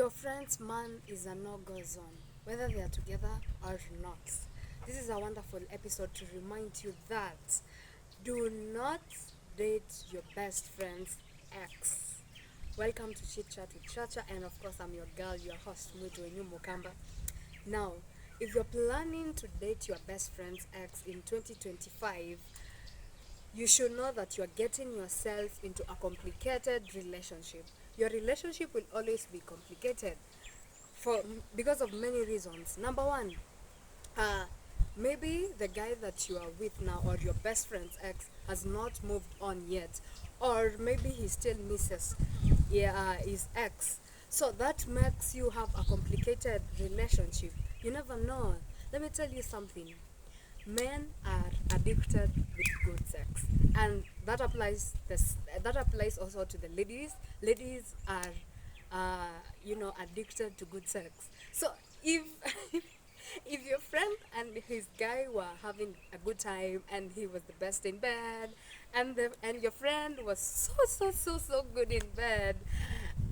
Your friend's man is a no-go zone, whether they are together or not. This is a wonderful episode to remind you that do not date your best friend's ex. Welcome to Chit Chat with Chacha, and of course, I'm your girl, your host, Mudwenyu Mukamba. Now, if you're planning to date your best friend's ex in 2025, you should know that you're getting yourself into a complicated relationship. Your relationship will always be complicated because of many reasons. Number one, uh, maybe the guy that you are with now or your best friend's ex has not moved on yet, or maybe he still misses his ex. So that makes you have a complicated relationship. You never know. Let me tell you something. Men are addicted with good sex, and that applies also to the ladies. Ladies are addicted to good sex. So if if your friend and his guy were having a good time and he was the best in bed, and your friend was so good in bed,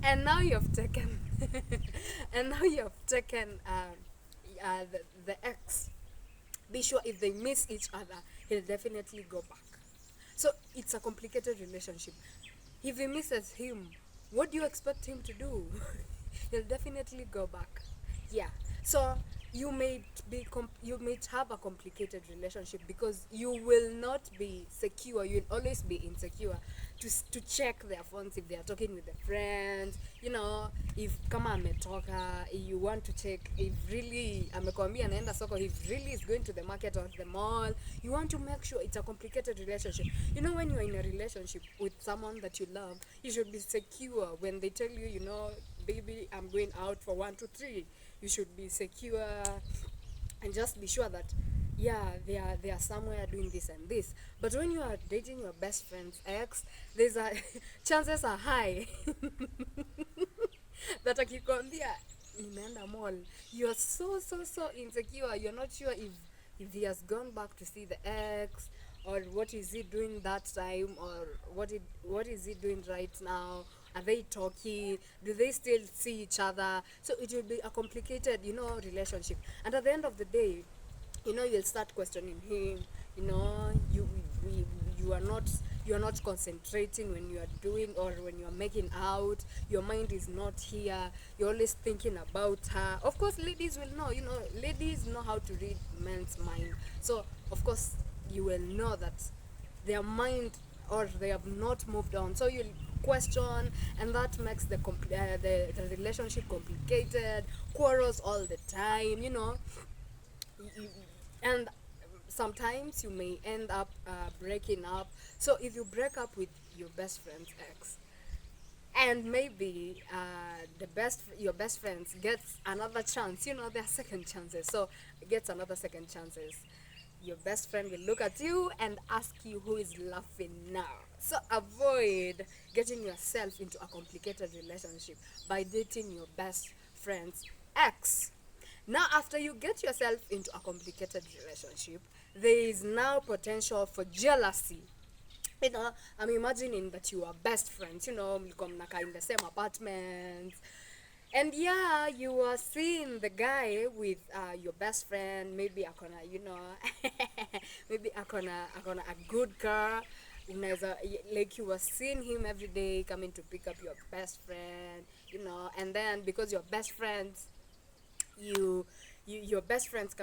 and now you've taken the ex, be sure if they miss each other, he'll definitely go back. So it's a complicated relationship. If he misses him, what do you expect him to do? He'll definitely go back. Yeah. So you you may have a complicated relationship because you will not be secure. You'll always be insecure to check their phones if they are talking with their friends. If kama ametoka, you want to check if really amekwambia anaenda soko, if really is going to the market or the mall. You want to make sure it's a complicated relationship. When you're in a relationship with someone that you love, you should be secure when they tell you, baby, I'm going out for 1 2 3. You should be secure and just be sure that they are somewhere doing this and this. But when you are dating your best friend's ex, there's a chances are high that akikwambia nimeenda mall, you're so insecure. You're not sure if he has gone back to see the ex, or what is he doing that time, or what is he doing right now. Are they talking? Do they still see each other? So it will be a complicated relationship, and at the end of the day, you'll start questioning him. You are not concentrating when you are doing, or when you are making out. Your mind is not here. You're always thinking about her. Of course, ladies will know. Ladies know how to read men's mind. So of course you will know that their mind, or they have not moved on. So you'll question, and that makes the relationship complicated. Quarrels all the time. And sometimes you may end up breaking up. So if you break up with your best friend's ex, and maybe your best friend gets another chance, there are second chances. So gets another second chances, your best friend will look at you and ask you who is laughing now. So avoid getting yourself into a complicated relationship by dating your best friend's ex. Now, after you get yourself into a complicated relationship, there is now potential for jealousy. I'm imagining that you are best friends, mlikuwa mnakaa in the same apartment. And you are seeing the guy with your best friend, maybe akona, maybe akona a good car. Like you were seeing him every day coming to pick up your best friend, and then because your best friends, your best friends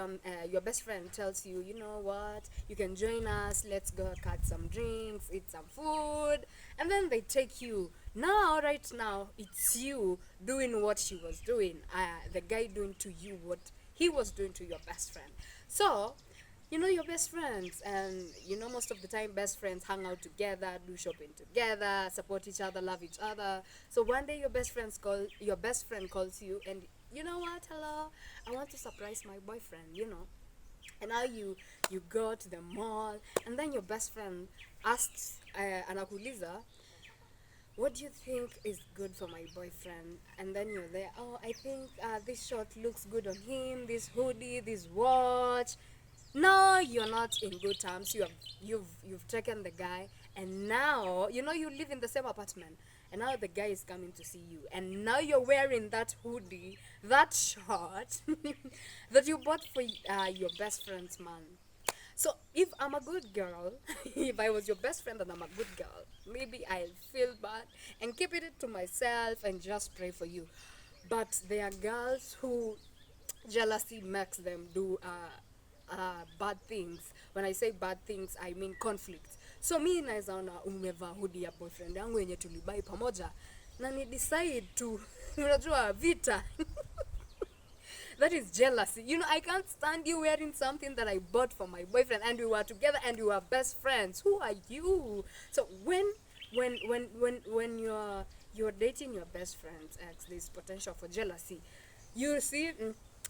your best friend tells you, you know what, you can join us, let's go cut some drinks, eat some food, and then they take you. Right now it's you doing what she was doing, the guy doing to you what he was doing to your best friend. So your best friends, and most of the time best friends hang out together, do shopping together, support each other, love each other. So one day your best friend calls you, and you know what, hello, I want to surprise my boyfriend. And now you go to the mall, and then your best friend asks, anakuuliza, what do you think is good for my boyfriend? And then you're there, oh, I think this shirt looks good on him, this hoodie, this watch. No, you're not in good terms. You've taken the guy, and now you live in the same apartment, and now the guy is coming to see you, and now you're wearing that hoodie, that shirt that you bought for your best friend's man. So if I'm a good girl, if I was your best friend and I'm a good girl, maybe I'll feel bad and keep it to myself and just pray for you. But there are girls who jealousy makes them do bad things. When I say bad things, I mean conflict. So mi naweza ona umevaa hoodie ya boyfriend yangu yenye tulibai pamoja na ni decide to unajua vita. That is jealousy. You know, I can't stand you wearing something that I bought for my boyfriend and we were together and we were best friends. Who are you? So when you're dating your best friend's ex, there's potential for jealousy. You see,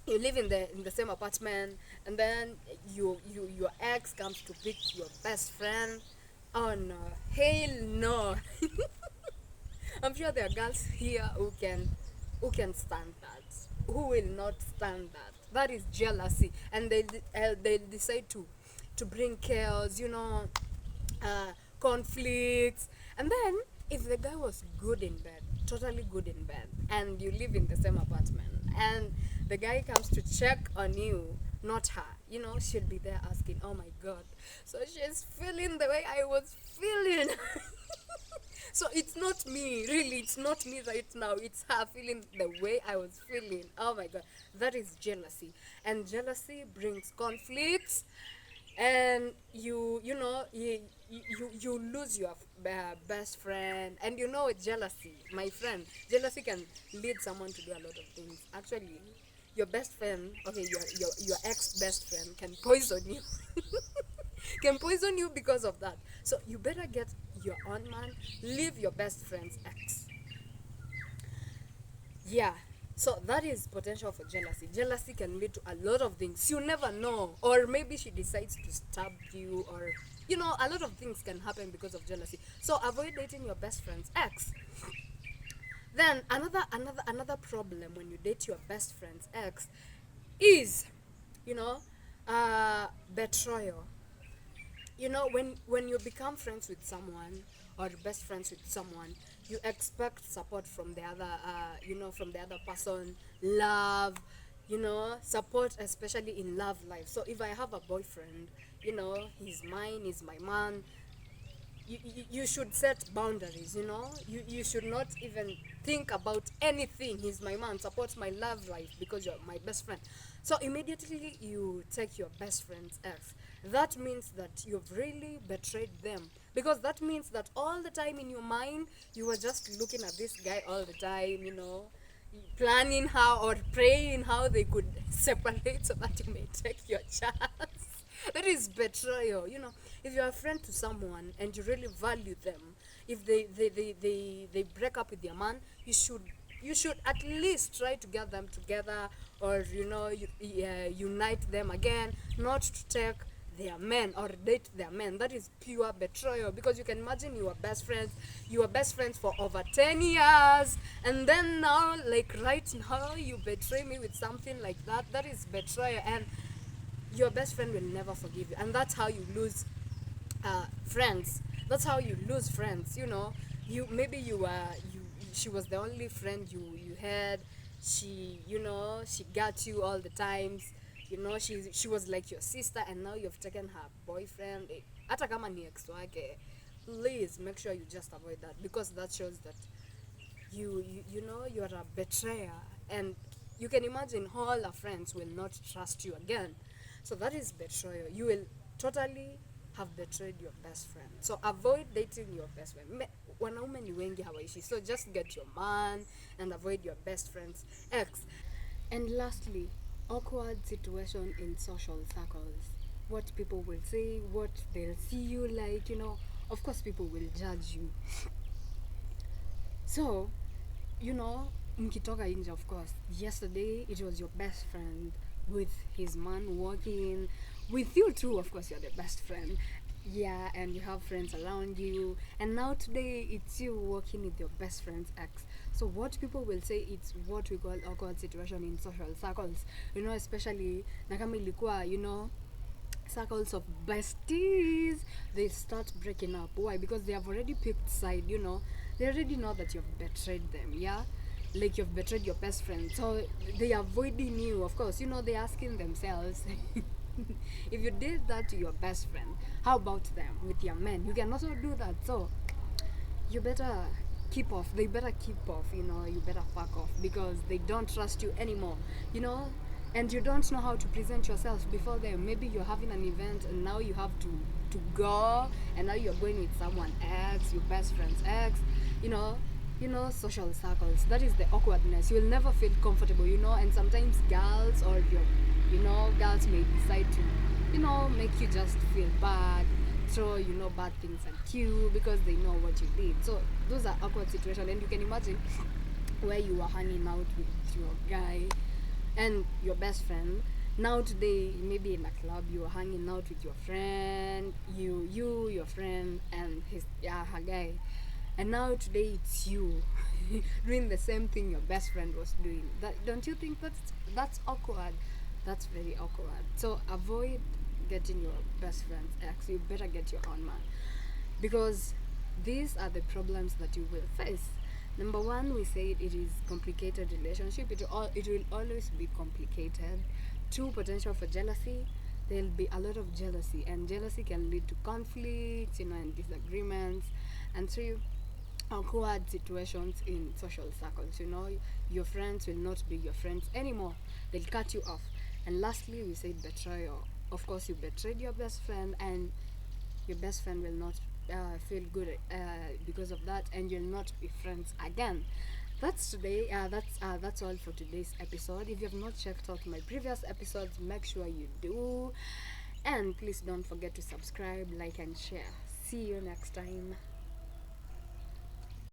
you live in the same apartment, and then your ex comes to pick your best friend. Oh no, hell no. I'm sure there are girls here who can stand that, who will not stand that. That is jealousy, and they decide to bring chaos, conflicts. And then if the guy was good in bed, totally good in bed, and you live in the same apartment, and the guy comes to check on you, not her, she'll be there asking, oh my god, so she's feeling the way I was feeling. So it's not me, really, it's not me right now, it's her feeling the way I was feeling. Oh my god, that is jealousy. And jealousy brings conflicts, and you lose your best friend. And jealousy, my friend, jealousy can lead someone to do a lot of things. Actually, your best friend, okay, your ex best friend can poison you. Can poison you because of that. So you better get your own man, leave your best friend's ex. Yeah. So that is potential for jealousy. Jealousy can lead to a lot of things. You never know. Or maybe she decides to stab you, or a lot of things can happen because of jealousy. So avoid dating your best friend's ex. Then another problem when you date your best friend's ex is, betrayal. When you become friends with someone, or best friends with someone, you expect support from the other, from the other person, love, support, especially in love life. So if I have a boyfriend, he's mine, he's my man, you should set boundaries. You should not even think about anything. He's my man, supports my love life because you're my best friend. So immediately you take your best friend's ex, that means that you've really betrayed them, because that means that all the time in your mind you were just looking at this guy all the time, planning how, or praying how they could separate so that you may take your chance. That is betrayal. If you're a friend to someone and you really value them, if they break up with their man, you should at least try to get them together, or unite them again, not to take their men or date their men. That is pure betrayal, because you can imagine you were best friends for over 10 years, and then now, like right now, you betray me with something like that. That is betrayal, and your best friend will never forgive you, and that's how you lose friends. That's how you lose friends. She was the only friend you had. She got you all the times. She was like your sister, and now you've taken her boyfriend. Hata kama ni ex wake, please make sure you just avoid that, because that shows that you're a betrayer, and you can imagine all our friends will not trust you again. So that is betrayal. You will totally have betrayed your best friend. So avoid dating your best friend. Wanaume ni wengi hawaishi, so just get your man and avoid your best friend's ex. And lastly, awkward situation in social circles. What people will say, what they'll see you like, of course people will judge you. So, mkitoka nje, of course, yesterday it was your best friend with his man walking with you too. Of course, you're the best friend, yeah, and you have friends around you, and now today it's you walking with your best friend's ex. So what people will say, it's what we call awkward situation in social circles, especially nakama ilikuwa, circles of besties, they start breaking up. Why? Because they have already picked side. they already know that you've betrayed them, yeah? Like you've betrayed your best friend. So they are avoiding you, of course. They're asking themselves, if you did that to your best friend, how about them with your men? You can also do that. So you better keep off. They better keep off, you better fuck off because they don't trust you anymore, you know, and you don't know how to present yourself before them. Maybe you're having an event and now you have to go, and now you're going with someone else, your best friend's ex, you know. Social circles. That is the awkwardness. You will never feel comfortable, and sometimes girls or girls may decide to, make you just feel bad, throw bad things at you because they know what you did. So those are awkward situations, and you can imagine where you are hanging out with your guy and your best friend. Now today, maybe in a club, you are hanging out with your friend, your friend, and her guy, and now today it's you doing the same thing your best friend was doing. That, don't you think that's awkward? That's very awkward. So avoid getting your best friend's ex. You better get your own man, because these are the problems that you will face. Number one, we said it is complicated relationship. It will always be complicated. Two, potential for jealousy. There'll be a lot of jealousy, and jealousy can lead to conflicts, and disagreements. And three, awkward situations in social circles. Your friends will not be your friends anymore. They'll cut you off. And lastly, we said betrayal. Of course, you betrayed your best friend, and your best friend will not feel good because of that, and you'll not be friends again. That's all for today's episode. If you have not checked out my previous episodes, make sure you do, and please don't forget to subscribe, like, and share. See you next time.